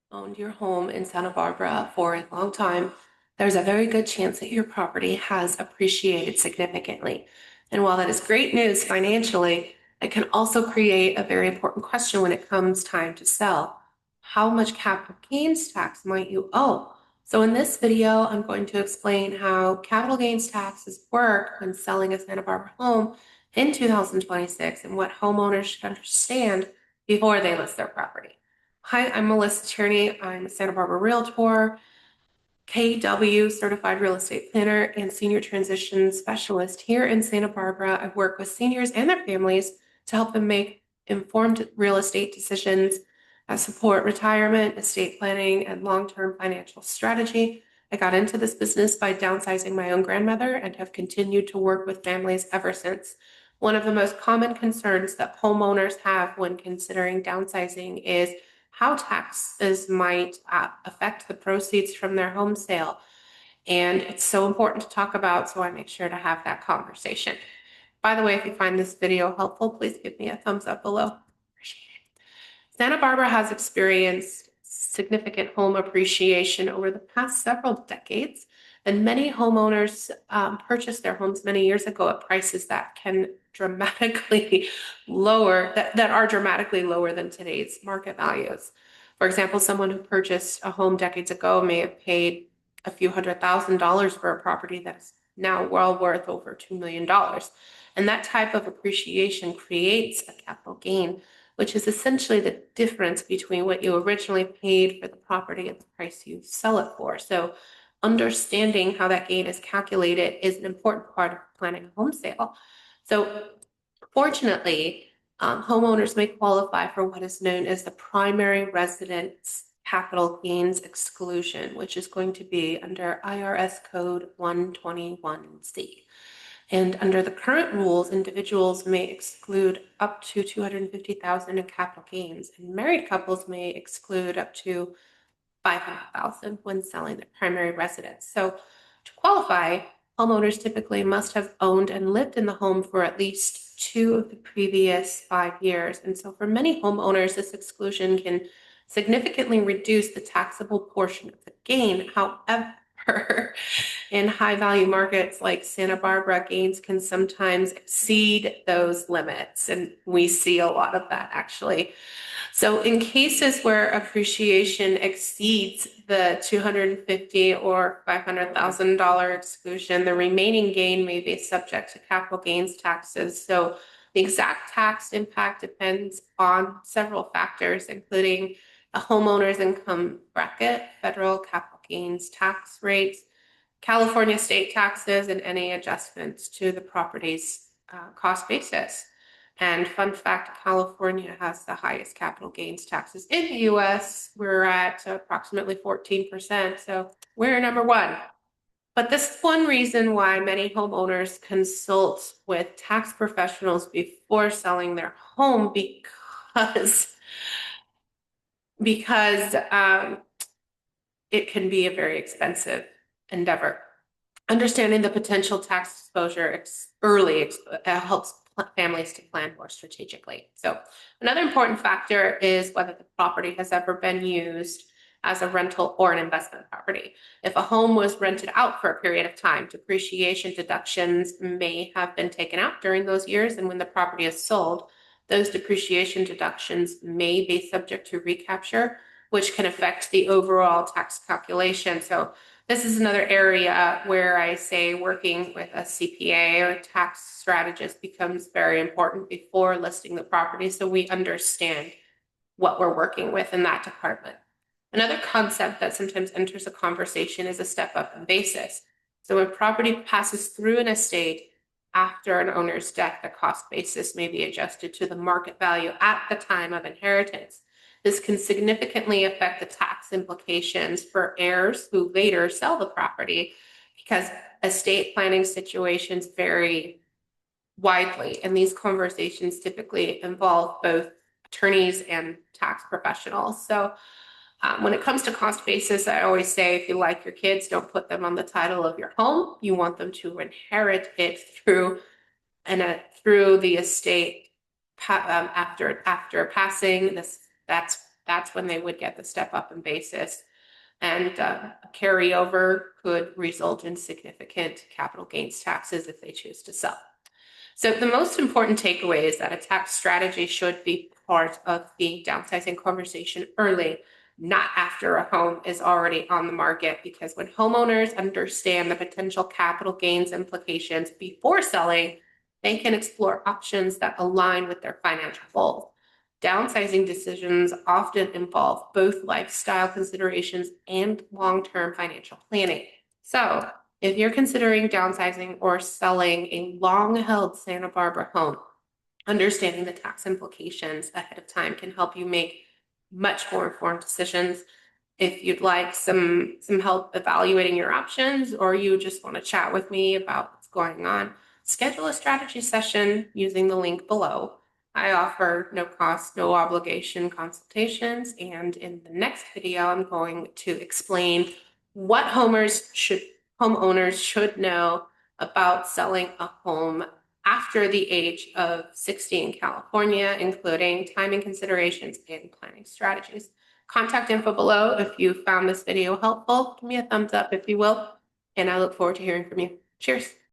Owned your home in Santa Barbara for a long time, there's a very good chance that your property has appreciated significantly. And while that is great news financially, it can also create a very important question when it comes time to sell. How much capital gains tax might you owe? So in this video, I'm going to explain how capital gains taxes work when selling a Santa Barbara home in 2026 and what homeowners should understand before they list their property. Hi, I'm Melissa Tierney. I'm a Santa Barbara Realtor, KW certified real estate planner, and senior transition specialist here in Santa Barbara. I work with seniors and their families to help them make informed real estate decisions, support retirement, estate planning, and long-term financial strategy. I got into this business by downsizing my own grandmother and have continued to work with families ever since. One of the most common concerns that homeowners have when considering downsizing is how taxes might affect the proceeds from their home sale. And it's so important to talk about, so I make sure to have that conversation. By the way, if you find this video helpful, please give me a thumbs up below. Appreciate it. Santa Barbara has experienced significant home appreciation over the past several decades, and many homeowners purchased their homes many years ago at prices that can dramatically that are dramatically lower than today's market values. For example, someone who purchased a home decades ago may have paid a few $100,000 for a property that's now well worth over $2 million. And that type of appreciation creates a capital gain, which is essentially the difference between what you originally paid for the property and the price you sell it for. So understanding how that gain is calculated is an important part of planning a home sale. So fortunately, homeowners may qualify for what is known as the primary residence capital gains exclusion, which is going to be under IRS Code 121C. And under the current rules, individuals may exclude up to $250,000 in capital gains, and married couples may exclude up to $500,000 when selling their primary residence. So to qualify, homeowners typically must have owned and lived in the home for at least 2 of the previous 5 years. And so for many homeowners, this exclusion can significantly reduce the taxable portion of the gain. However, in high value markets like Santa Barbara, gains can sometimes exceed those limits. And we see a lot of that actually. So in cases where appreciation exceeds the $250,000 or $500,000 exclusion, the remaining gain may be subject to capital gains taxes. So the exact tax impact depends on several factors, including a homeowner's income bracket, federal capital gains tax rates, California state taxes, and any adjustments to the property's cost basis. And fun fact, California has the highest capital gains taxes in the US. We're at approximately 14%, so we're number one. But this is one reason why many homeowners consult with tax professionals before selling their home because it can be a very expensive endeavor. Understanding the potential tax exposure early helps families to plan more strategically. So another important factor is whether the property has ever been used as a rental or an investment property. If a home was rented out for a period of time, depreciation deductions may have been taken out during those years, and when the property is sold, those depreciation deductions may be subject to recapture, which can affect the overall tax calculation. So this is another area where I say working with a CPA or tax strategist becomes very important before listing the property, so we understand what we're working with in that department. Another concept that sometimes enters a conversation is a step-up in basis. So when property passes through an estate after an owner's death, the cost basis may be adjusted to the market value at the time of inheritance. This can significantly affect the tax implications for heirs who later sell the property because estate planning situations vary widely, and these conversations typically involve both attorneys and tax professionals. So when it comes to cost basis, I always say if you like your kids, don't put them on the title of your home. You want them to inherit it through the estate after passing. That's that's when they would get the step up in basis. And a carryover could result in significant capital gains taxes if they choose to sell. So the most important takeaway is that a tax strategy should be part of the downsizing conversation early, not after a home is already on the market, because when homeowners understand the potential capital gains implications before selling, they can explore options that align with their financial goals. Downsizing decisions often involve both lifestyle considerations and long-term financial planning. So, if you're considering downsizing or selling a long-held Santa Barbara home, understanding the tax implications ahead of time can help you make much more informed decisions. If you'd like some help evaluating your options, or you just want to chat with me about what's going on, schedule a strategy session using the link below. I offer no cost, no obligation consultations, and in the next video, I'm going to explain what homeowners should know about selling a home after the age of 60 in California, including timing considerations and planning strategies. Contact info below if you found this video helpful. Give me a thumbs up if you will, and I look forward to hearing from you. Cheers.